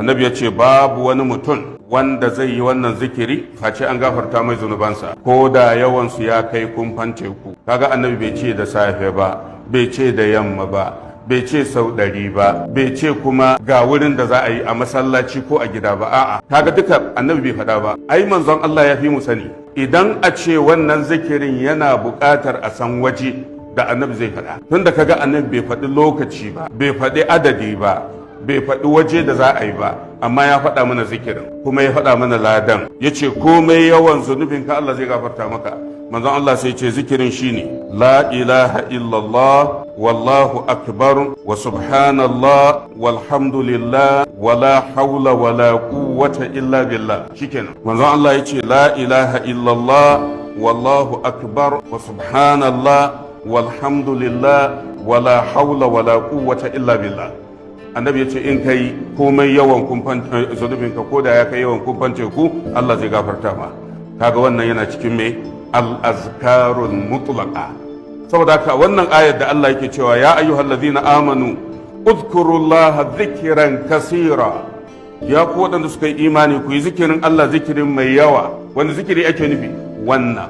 annabi ya ce babu wani mutum wanda zai yi wannan zikiri face an gafarta mai zunubansa ko da yawansu ya kai kumfan teku. Kaga annabi bai ce da safe ba, bai ce da yamma ba, bai ce sau 100 ba, bai ce kuma ga wurin da za a yi a masallaci ko a gida ba. A'a, kaga duka annabi bai faɗa ba. Ai manzon Allah ya fi mu sani. Idan a ce wannan zikirin yana buƙatar a san waje da annabi zai faɗa. Tunda kaga annabi bai faɗi lokaci ba, bai faɗi adadi ba, bai faɗi waje da za a yi ba, amma ya faɗa mana zikirin kuma ya faɗa mana ladan. Ya ce komai yawan zunubinka Allah zai gafarta maka. manzon Allah sai ce zikirin shine la ilaha illallah wallahu akbar wa subhanallah walhamdulillah wala hawla wala quwwata illa billah. Shikenan manzon Allah yace la ilaha illallah wallahu akbar wa subhanallah walhamdulillah wala hawla wala quwwata illa billah. Annabi yace in kai komai yawan kumfan zunubinka ko da ya kai yawan kumfan teku Allah zai gafarta ma. Kaga wannan yana cikin me al-azkarul mutlaqa. Saboda haka wannan ayar da Allah yake cewa ya ayyuhallazina amanu udhkurullaha dhikran kaseera, ya ku waɗanda suka yi imani ku yi zikirin Allah zikirin mai yawa. Wanda zikiri ake nufi wannan